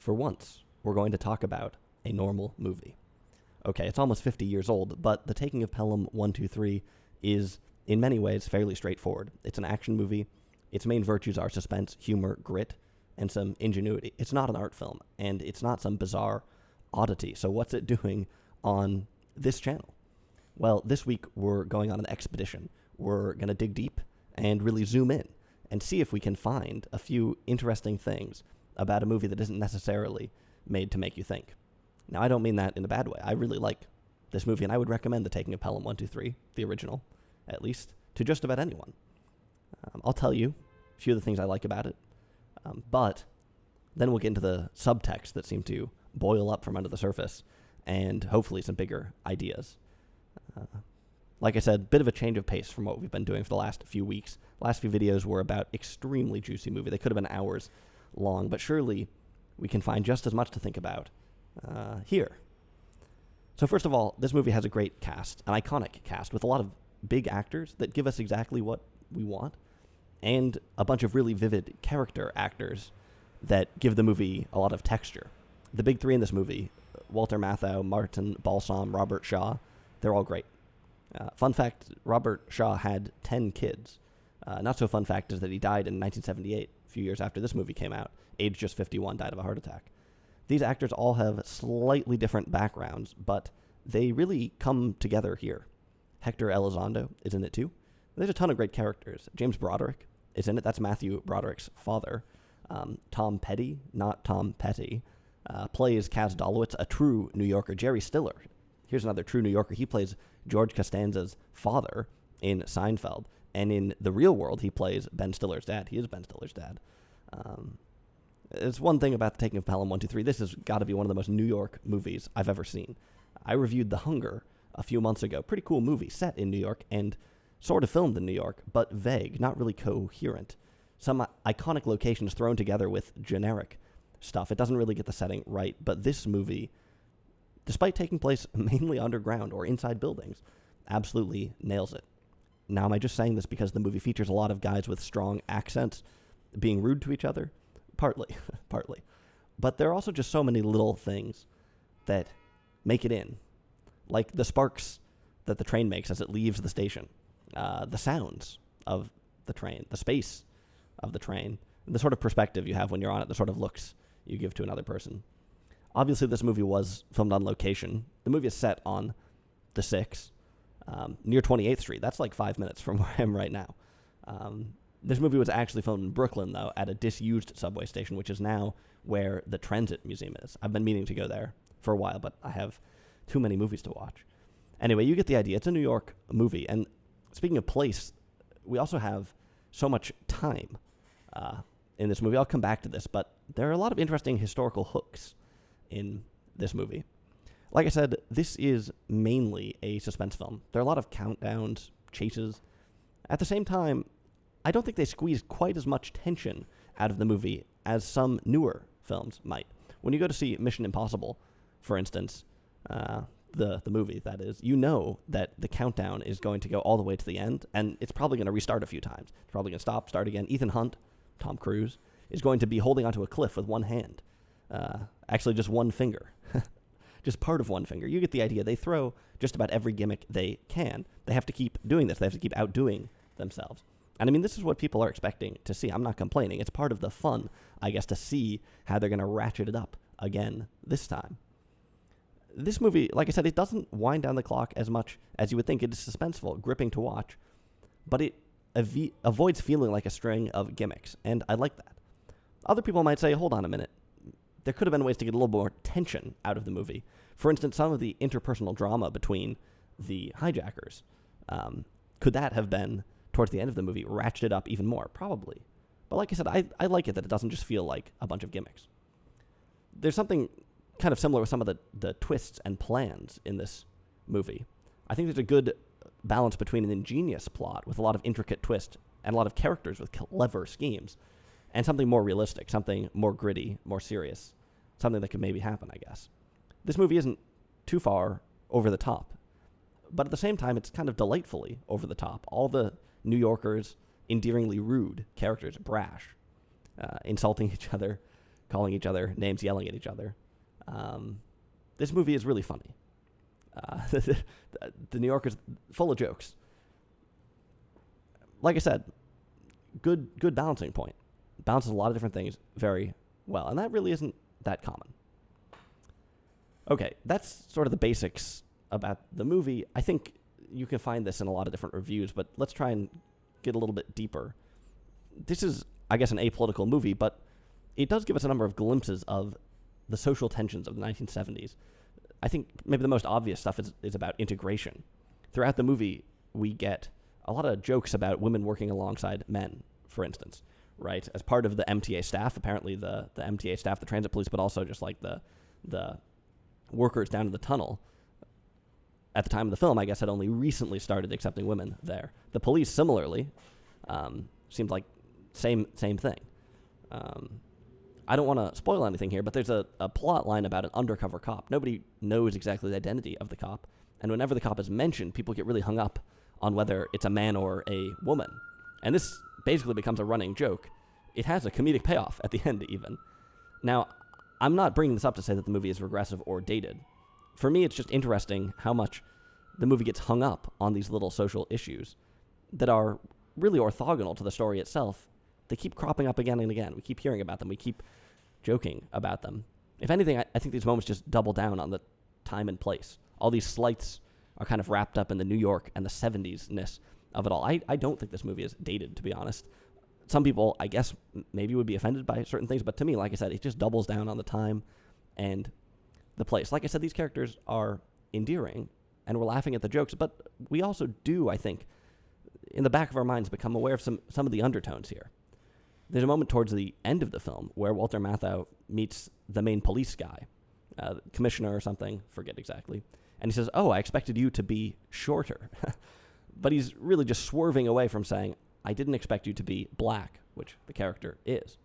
for once, we're going to talk about a normal movie. Okay, it's almost 50 years old, but The Taking of Pelham 123 is, in many ways, fairly straightforward. It's an action movie. Its main virtues are suspense, humor, grit, and some ingenuity. It's not an art film, and it's not some bizarre oddity. So what's it doing on this channel? Well, this week we're going on an expedition. We're going to dig deep and really zoom in and see if we can find a few interesting things about a movie that isn't necessarily made to make you think. Now, I don't mean that in a bad way. I really like this movie, and I would recommend The Taking of Pelham 123, the original, at least, to just about anyone. I'll tell you a few of the things I like about it, but then we'll get into the subtext that seem to boil up from under the surface, and hopefully some bigger ideas. Like I said, bit of a change of pace from what we've been doing for the last few weeks. Last few videos were about extremely juicy movie. They could have been hours long, but surely we can find just as much to think about here. So first of all, this movie has a great cast, an iconic cast, with a lot of big actors that give us exactly what we want, and a bunch of really vivid character actors that give the movie a lot of texture. The big three in this movie, Walter Matthau, Martin Balsam, Robert Shaw, they're all great. Fun fact, Robert Shaw had 10 kids. Not so fun fact is that he died in 1978, a few years after this movie came out. Aged just 51, died of a heart attack. These actors all have slightly different backgrounds, but they really come together here. Hector Elizondo is in it too. There's a ton of great characters. James Broderick is in it. That's Matthew Broderick's father. Tom Petty, not Tom Petty, plays Kaz Dolowitz, a true New Yorker. Jerry Stiller, here's another true New Yorker. He plays George Costanza's father in Seinfeld. And in the real world, he plays Ben Stiller's dad. He is Ben Stiller's dad. It's one thing about The Taking of Pelham 123. This has got to be one of the most New York movies I've ever seen. I reviewed The Hunger a few months ago. Pretty cool movie, set in New York and sort of filmed in New York, but vague, not really coherent. Some iconic locations thrown together with generic stuff. It doesn't really get the setting right, but this movie, despite taking place mainly underground or inside buildings, absolutely nails it. Now, am I just saying this because the movie features a lot of guys with strong accents being rude to each other? Partly. But there are also just so many little things that make it in. Like the sparks that the train makes as it leaves the station. The sounds of the train. The space of the train. The sort of perspective you have when you're on it. The sort of looks you give to another person. Obviously, this movie was filmed on location. The movie is set on the 6, near 28th Street. That's like 5 minutes from where I am right now. This movie was actually filmed in Brooklyn, though, at a disused subway station, which is now where the Transit Museum is. I've been meaning to go there for a while, but I have too many movies to watch. Anyway, you get the idea. It's a New York movie. And speaking of place, we also have so much time in this movie. I'll come back to this, but there are a lot of interesting historical hooks in this movie. Like I said, this is mainly a suspense film. There are a lot of countdowns, chases. At the same time, I don't think they squeeze quite as much tension out of the movie as some newer films might. When you go to see Mission Impossible, for instance, the movie, that is, you know that the countdown is going to go all the way to the end, and it's probably going to restart a few times. It's probably going to stop, start again. Ethan Hunt, Tom Cruise, is going to be holding onto a cliff with one hand. Actually, just one finger. Just part of one finger. You get the idea. They throw just about every gimmick they can. They have to keep doing this. They have to keep outdoing themselves. And I mean, this is what people are expecting to see. I'm not complaining. It's part of the fun, I guess, to see how they're going to ratchet it up again this time. This movie, like I said, it doesn't wind down the clock as much as you would think. It is suspenseful, gripping to watch, but it avoids feeling like a string of gimmicks, and I like that. Other people might say, hold on a minute. There could have been ways to get a little more tension out of the movie. For instance, some of the interpersonal drama between the hijackers. Could that have been, towards the end of the movie, ratcheted up even more? Probably. But like I said, I like it that it doesn't just feel like a bunch of gimmicks. There's something kind of similar with some of the twists and plans in this movie. I think there's a good balance between an ingenious plot with a lot of intricate twists and a lot of characters with clever schemes, and something more realistic, something more gritty, more serious, something that could maybe happen, I guess. This movie isn't too far over the top, but at the same time, it's kind of delightfully over the top. All the New Yorkers, endearingly rude characters, brash, insulting each other calling each other names, yelling at each other. This movie is really funny. The New Yorker's full of jokes. Like I said, good balancing point. Balances a lot of different things very well, and that really isn't that common. Okay, that's sort of the basics about the movie. I think you can find this in a lot of different reviews, but let's try and get a little bit deeper. This is, I guess, an apolitical movie, but it does give us a number of glimpses of the social tensions of the 1970s. I think maybe the most obvious stuff is about integration. Throughout the movie, we get a lot of jokes about women working alongside men, for instance, right? As part of the MTA staff, apparently the MTA staff, the transit police, but also just like the workers down in the tunnel. At the time of the film, I guess, had only recently started accepting women there. The police, similarly, seemed like same thing. I don't want to spoil anything here, but there's a plot line about an undercover cop. Nobody knows exactly the identity of the cop, and whenever the cop is mentioned, people get really hung up on whether it's a man or a woman. And this basically becomes a running joke. It has a comedic payoff at the end, even. Now, I'm not bringing this up to say that the movie is regressive or dated. For me, it's just interesting how much the movie gets hung up on these little social issues that are really orthogonal to the story itself. They keep cropping up again and again. We keep hearing about them. We keep joking about them. If anything, I think these moments just double down on the time and place. All these slights are kind of wrapped up in the New York and the 70s-ness of it all. I don't think this movie is dated, to be honest. Some people, I guess, maybe would be offended by certain things, but to me, like I said, it just doubles down on the time and the place. Like I said, these characters are endearing, and we're laughing at the jokes, but we also do, I think, in the back of our minds, become aware of some of the undertones here. There's a moment towards the end of the film where Walter Matthau meets the main police guy, commissioner or something, forget exactly, and he says, "Oh, I expected you to be shorter." But he's really just swerving away from saying, "I didn't expect you to be black," which the character is.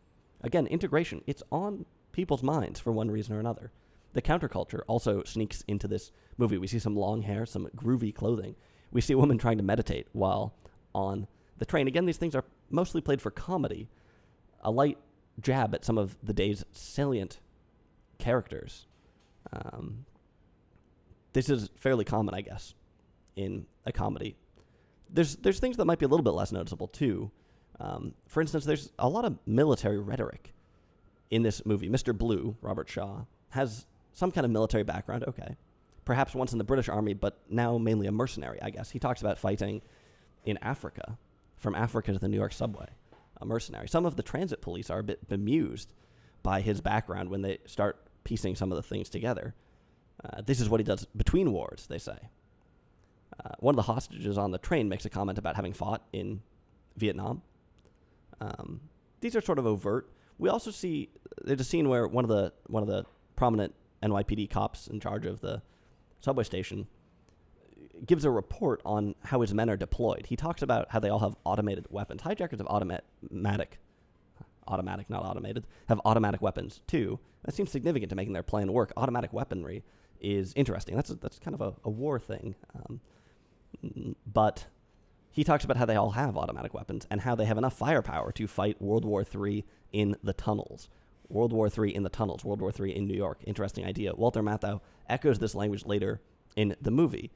Again, integration, it's on people's minds for one reason or another. The counterculture also sneaks into this movie. We see some long hair, some groovy clothing. We see a woman trying to meditate while on the train. Again, these things are mostly played for comedy, a light jab at some of the day's salient characters. This is fairly common, I guess, in a comedy. There's things that might be a little bit less noticeable, too. For instance, there's a lot of military rhetoric in this movie. Mr. Blue, Robert Shaw, has some kind of military background, okay. Perhaps once in the British Army, but now mainly a mercenary, I guess. He talks about fighting in Africa, from Africa to the New York subway, a mercenary. Some of the transit police are a bit bemused by his background when they start piecing some of the things together. This is what he does between wars, they say. One of the hostages on the train makes a comment about having fought in Vietnam. These are sort of overt. We also see there's a scene where one of the prominent NYPD cops in charge of the subway station gives a report on how his men are deployed. He talks about how they all have automated weapons. Hijackers have have automatic weapons too. That seems significant to making their plan work. Automatic weaponry is interesting. That's kind of a war thing. But he talks about how they all have automatic weapons and how they have enough firepower to fight World War III in the tunnels. World War III in the tunnels. World War III in New York. Interesting idea. Walter Matthau echoes this language later in the movie.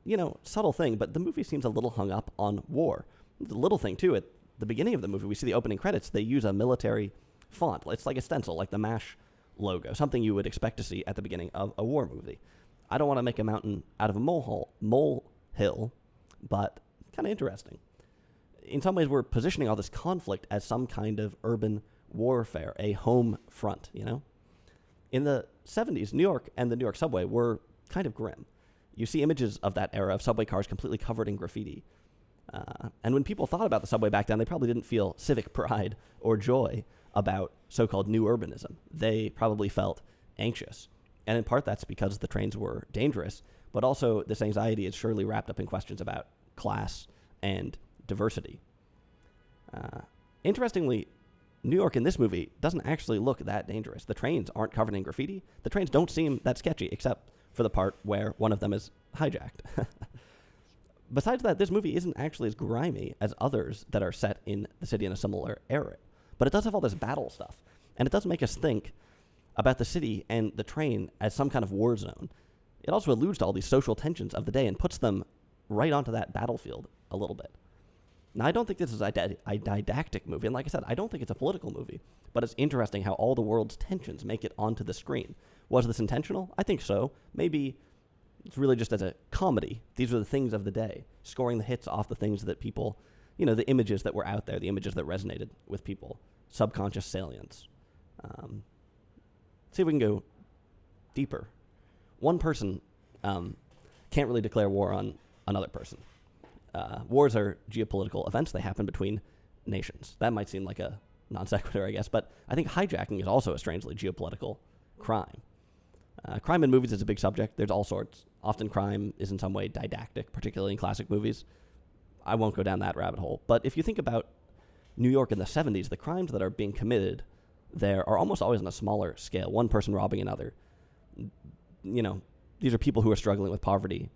You know, subtle thing, but the movie seems a little hung up on war. The little thing, too, at the beginning of the movie, we see the opening credits. They use a military font. It's like a stencil, like the MASH logo, something you would expect to see at the beginning of a war movie. I don't want to make a mountain out of a molehill, but kind of interesting. In some ways, we're positioning all this conflict as some kind of urban warfare, a home front, you know? In the 70s, New York and the New York subway were kind of grim. You see images of that era of subway cars completely covered in graffiti. And when people thought about the subway back then, they probably didn't feel civic pride or joy about so-called new urbanism. They probably felt anxious. And in part, that's because the trains were dangerous, but also this anxiety is surely wrapped up in questions about class and diversity. Interestingly, New York in this movie doesn't actually look that dangerous. The trains aren't covered in graffiti. The trains don't seem that sketchy, except for the part where one of them is hijacked. Besides that, this movie isn't actually as grimy as others that are set in the city in a similar era. But it does have all this battle stuff. And it does make us think about the city and the train as some kind of war zone. It also alludes to all these social tensions of the day and puts them right onto that battlefield a little bit. Now, I don't think this is a didactic movie, and like I said, I don't think it's a political movie, but it's interesting how all the world's tensions make it onto the screen. Was this intentional? I think so. Maybe it's really just as a comedy. These are the things of the day, scoring the hits off the things that people, the images that were out there, the images that resonated with people, subconscious salience. See if we can go deeper. One person can't really declare war on another person. Wars are geopolitical events. They happen between nations. That might seem like a non sequitur, I guess, but I think hijacking is also a strangely geopolitical crime. Crime in movies is a big subject. There's all sorts. Often crime is in some way didactic, particularly in classic movies. I won't go down that rabbit hole. But if you think about New York in the 70s, the crimes that are being committed there are almost always on a smaller scale. One person robbing another. These are people who are struggling with poverty,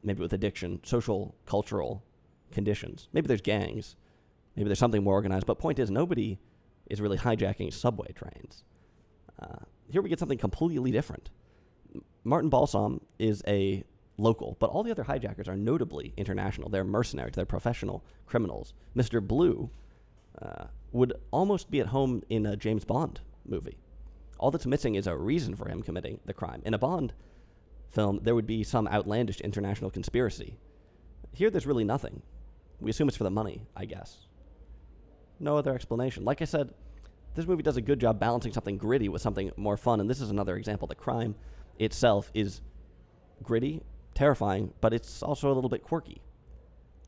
maybe with addiction, social, cultural conditions. Maybe there's gangs. Maybe there's something more organized. But point is, nobody is really hijacking subway trains. Here we get something completely different. Martin Balsam is a local, but all the other hijackers are notably international. They're mercenaries. They're professional criminals. Mr. Blue would almost be at home in a James Bond movie. All that's missing is a reason for him committing the crime. In a Bond film, there would be some outlandish international conspiracy. Here, there's really nothing. We assume it's for the money, I guess. No other explanation. Like I said, this movie does a good job balancing something gritty with something more fun, and this is another example. The crime itself is gritty, terrifying, but it's also a little bit quirky.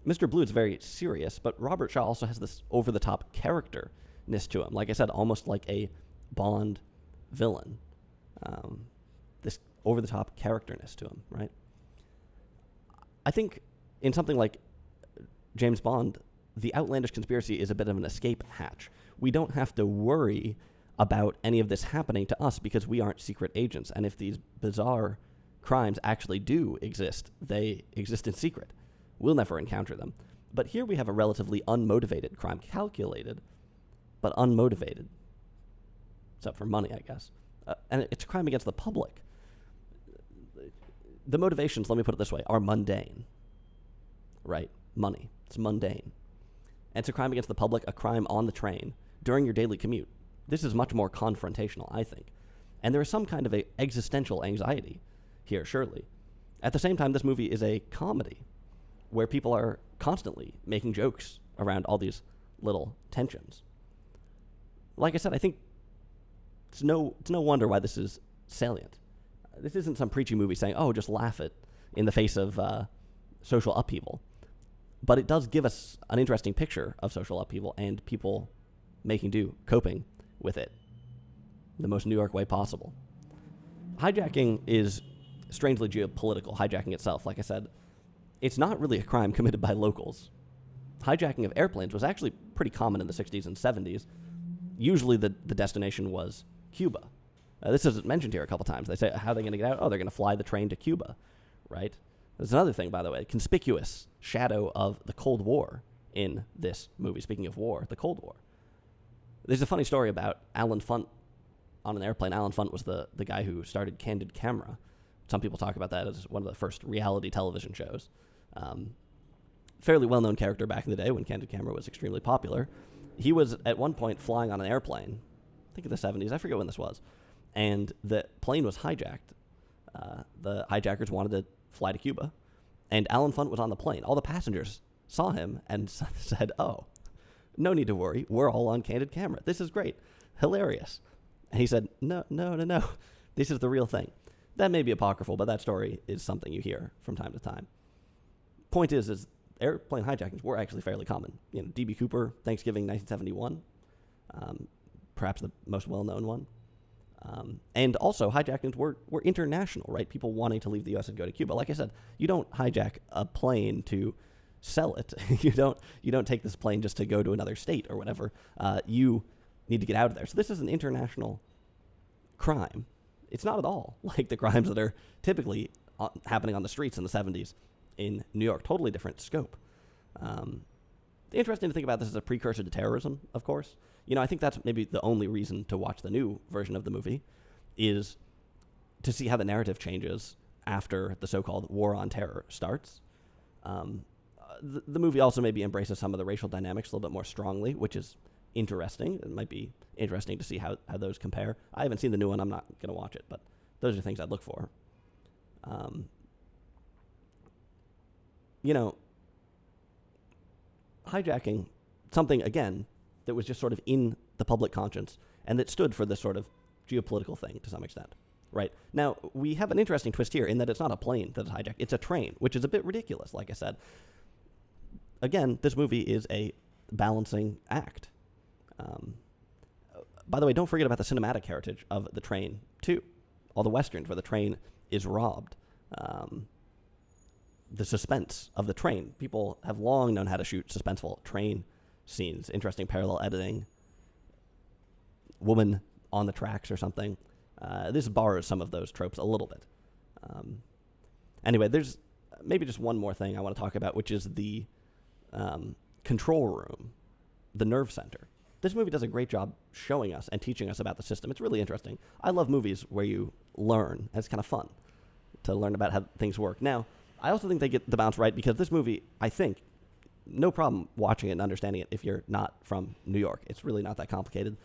Mr. Blue is very serious, but Robert Shaw also has this over-the-top characterness to him. Like I said, almost like a Bond villain. This over-the-top characterness to him, right? I think in something like James Bond, the outlandish conspiracy is a bit of an escape hatch. We don't have to worry about any of this happening to us because we aren't secret agents. And if these bizarre crimes actually do exist, they exist in secret. We'll never encounter them. But here we have a relatively unmotivated crime, calculated, but unmotivated. Except for money, I guess. And it's a crime against the public. The motivations, let me put it this way, are mundane. Right? Money. It's mundane. And it's a crime against the public, a crime on the train during your daily commute. This is much more confrontational, I think. And there is some kind of a existential anxiety here, surely. At the same time, this movie is a comedy where people are constantly making jokes around all these little tensions. Like I said, I think it's no wonder why this is salient. This isn't some preachy movie saying, oh, just laugh it in the face of social upheaval. But it does give us an interesting picture of social upheaval and people making do, coping with it the most New York way possible. Hijacking is strangely geopolitical, hijacking itself. Like I said, it's not really a crime committed by locals. Hijacking of airplanes was actually pretty common in the 60s and 70s. Usually the destination was Cuba. This is mentioned here a couple times. They say, how are they going to get out? Oh, they're going to fly the train to Cuba, right? There's another thing, by the way, conspicuous shadow of the Cold War in this movie. Speaking of war, the Cold War. There's a funny story about Alan Funt on an airplane. Alan Funt was the guy who started Candid Camera. Some people talk about that as one of the first reality television shows. Fairly well-known character back in the day when Candid Camera was extremely popular. He was at one point flying on an airplane, I think in the 70s, I forget when this was, and the plane was hijacked. The hijackers wanted to fly to Cuba, and Alan Funt was on the plane. All the passengers saw him and said, oh, no need to worry. We're all on Candid Camera. This is great. Hilarious. And he said, no. This is the real thing. That may be apocryphal, but that story is something you hear from time to time. Point is airplane hijackings were actually fairly common. D.B. Cooper, Thanksgiving 1971, perhaps the most well-known one. And also, hijackings were international, right? People wanting to leave the U.S. and go to Cuba. Like I said, you don't hijack a plane to sell it. You don't take this plane just to go to another state or whatever. You need to get out of there. So this is an international crime. It's not at all like the crimes that are typically happening on the streets in the 70s in New York. Totally different scope. interesting to think about this as a precursor to terrorism, of course. I think that's maybe the only reason to watch the new version of the movie is to see how the narrative changes after the so-called war on terror starts. The movie also maybe embraces some of the racial dynamics a little bit more strongly, which is interesting. It might be interesting to see how those compare. I haven't seen the new one. I'm not going to watch it, but those are things I'd look for. Hijacking, something, again, that was just sort of in the public conscience and that stood for this sort of geopolitical thing to some extent. Right. Now, we have an interesting twist here in that it's not a plane that's hijacked. It's a train, which is a bit ridiculous, like I said. Again, this movie is a balancing act. By the way, don't forget about the cinematic heritage of the train, too. All the westerns where the train is robbed. The suspense of the train. People have long known how to shoot suspenseful train scenes. Interesting parallel editing. Woman on the tracks or something. This borrows some of those tropes a little bit. Anyway, there's maybe just one more thing I want to talk about, which is the control room, the nerve center. This movie does a great job showing us and teaching us about the system. It's really interesting. I love movies where you learn, and it's kind of fun to learn about how things work. Now, I also think they get the balance right because this movie, I think, no problem watching it and understanding it if you're not from New York. It's really not that complicated.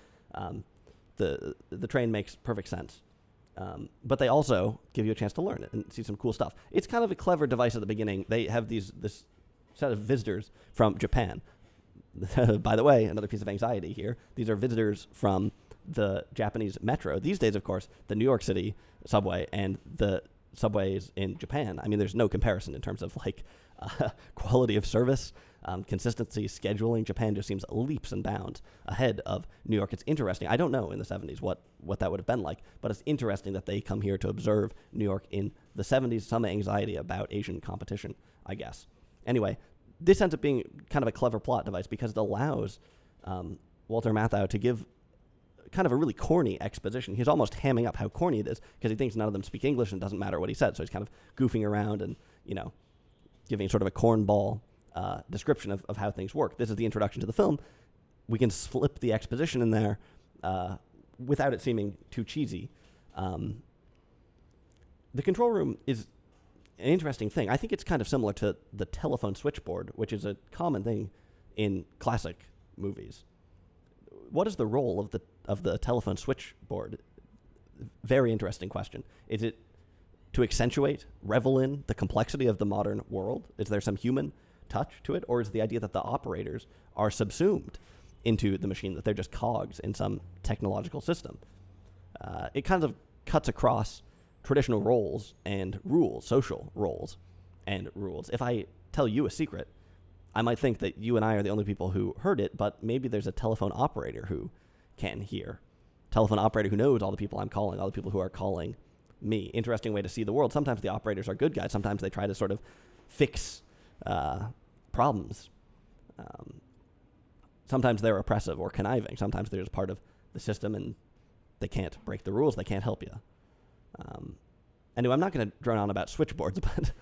The train makes perfect sense. But they also give you a chance to learn it and see some cool stuff. It's kind of a clever device at the beginning. They have this set of visitors from Japan. By the way, another piece of anxiety here. These are visitors from the Japanese metro. These days, of course, the New York City subway and the subways in Japan, I mean, there's no comparison in terms of quality of service, consistency, scheduling. Japan just seems leaps and bounds ahead of New York. It's interesting. I don't know in the 70s what that would have been like, but it's interesting that they come here to observe New York in the 70s. Some anxiety about Asian competition, I guess. Anyway, this ends up being kind of a clever plot device because it allows Walter Matthau to give kind of a really corny exposition. He's almost hamming up how corny it is because he thinks none of them speak English and it doesn't matter what he said. So he's kind of goofing around and, giving sort of a cornball description of how things work. This is the introduction to the film. We can slip the exposition in there without it seeming too cheesy. The control room is an interesting thing. I think it's kind of similar to the telephone switchboard, which is a common thing in classic movies. What is the role of the telephone switchboard? Very interesting question. Is it to accentuate, revel in the complexity of the modern world? Is there some human touch to it? Or is the idea that the operators are subsumed into the machine, that they're just cogs in some technological system? It kind of cuts across traditional roles and rules, social roles and rules. If I tell you a secret, I might think that you and I are the only people who heard it, but maybe there's a telephone operator who can hear. Telephone operator who knows all the people I'm calling, all the people who are calling me. Interesting way to see the world. Sometimes the operators are good guys. Sometimes they try to sort of fix problems. Sometimes they're oppressive or conniving. Sometimes they're just part of the system and they can't break the rules. They can't help you. Anyway, I'm not going to drone on about switchboards, but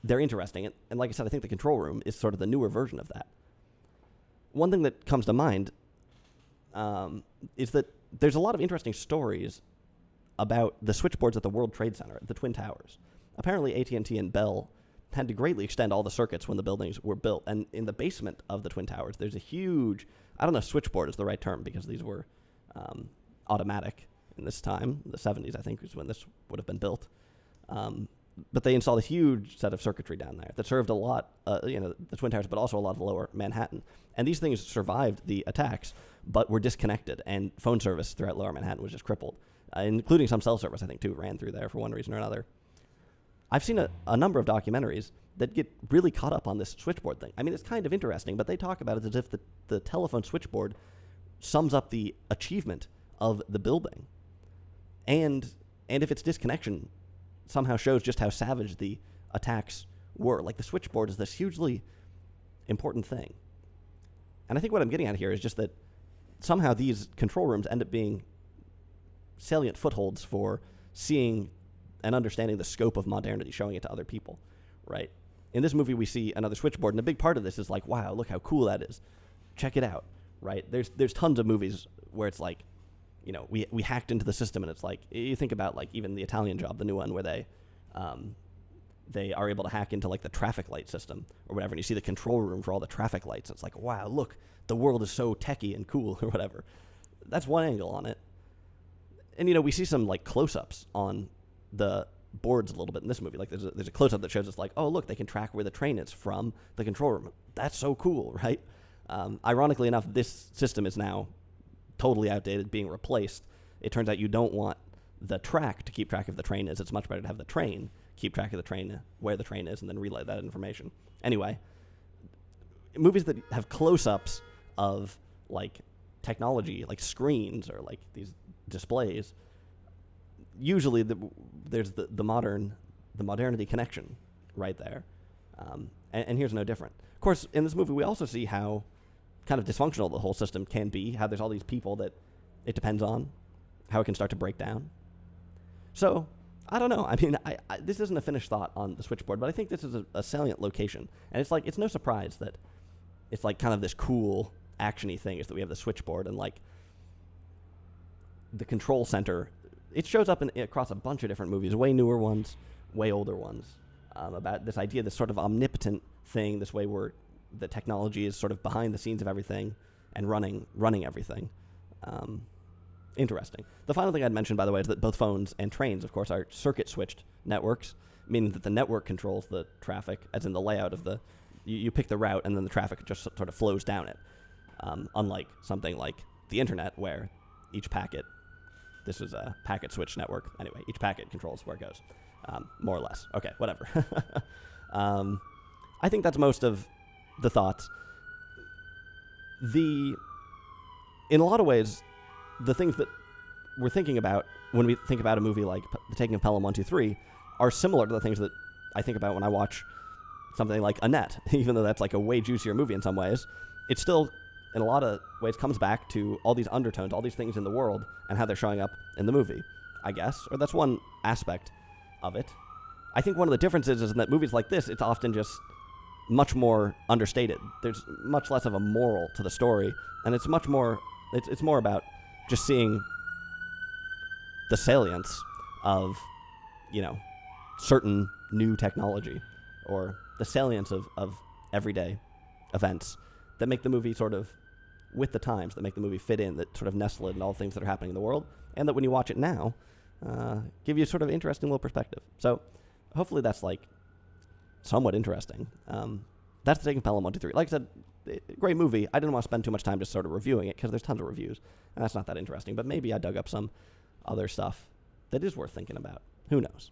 they're interesting. And like I said, I think the control room is sort of the newer version of that. One thing that comes to mind is that there's a lot of interesting stories about the switchboards at the World Trade Center, the Twin Towers. Apparently, AT&T and Bell had to greatly extend all the circuits when the buildings were built. And in the basement of the Twin Towers, there's a huge, I don't know if switchboard is the right term because these were automatic in this time. The 70s, I think, is when this would have been built. But they installed a huge set of circuitry down there that served a lot, the Twin Towers, but also a lot of lower Manhattan. And these things survived the attacks, but were disconnected. And phone service throughout lower Manhattan was just crippled, including some cell service, I think, too, ran through there for one reason or another. I've seen a number of documentaries that get really caught up on this switchboard thing. I mean, it's kind of interesting, but they talk about it as if the telephone switchboard sums up the achievement of the building. And if its disconnection somehow shows just how savage the attacks were. Like, the switchboard is this hugely important thing. And I think what I'm getting at here is just that somehow these control rooms end up being salient footholds for seeing and understanding the scope of modernity, showing it to other people, right? in this movie we see another switchboard, and a big part of this is like, wow, look how cool that is. Check it out, right? There's tons of movies where it's like, you know, we hacked into the system, and it's like, you think about like even the Italian Job, the new one, where they are able to hack into like the traffic light system or whatever, and you see the control room for all the traffic lights. It's like, wow, look, the world is so techy and cool or whatever. That's one angle on it. And, you know, we see some like close-ups on the boards a little bit in this movie. Like there's a close-up that shows us like, oh, look, they can track where the train is from the control room. That's so cool, right? Ironically enough, this system is now totally outdated, being replaced. It turns out you don't want the track to keep track of the train is. It's much better to have the train keep track of the train, where the train is, and then relay that information. Anyway, movies that have close-ups of like technology, like screens or like these displays, usually there's the modernity connection right there, and here's no different. Of course, in this movie we also see how kind of dysfunctional the whole system can be, how there's all these people that it depends on, how it can start to break down. So I don't know. I mean, this isn't a finished thought on the switchboard, but I think this is a salient location, and it's like, it's no surprise that it's like kind of this cool action-y thing is that we have the switchboard and like the control center. It shows up across a bunch of different movies, way newer ones, way older ones, about this idea, this sort of omnipotent thing, this way where the technology is sort of behind the scenes of everything and running everything. Interesting. The final thing I'd mention, by the way, is that both phones and trains, of course, are circuit-switched networks, meaning that the network controls the traffic, as in the layout of the... You pick the route, and then the traffic just sort of flows down it, unlike something like the internet, where each packet... This is a packet-switched network. Anyway, each packet controls where it goes, more or less. Okay, whatever. I think that's most of the thoughts. In a lot of ways, the things that we're thinking about when we think about a movie like The Taking of Pelham 123 are similar to the things that I think about when I watch something like Annette. Even though that's like a way juicier movie in some ways, it still, in a lot of ways, comes back to all these undertones, all these things in the world, and how they're showing up in the movie, I guess. Or that's one aspect of it. I think one of the differences is that movies like this, it's often just much more understated. There's much less of a moral to the story, and it's much more... It's more about just seeing the salience of, you know, certain new technology, or the salience of everyday events that make the movie sort of with the times, that make the movie fit in, that sort of nestle it in all the things that are happening in the world, and that when you watch it now, give you a sort of interesting little perspective. So hopefully that's like somewhat interesting. That's The Taking of Pelham 123. Like I said, great movie. I didn't want to spend too much time just sort of reviewing it because there's tons of reviews, and that's not that interesting. But maybe I dug up some other stuff that is worth thinking about. Who knows?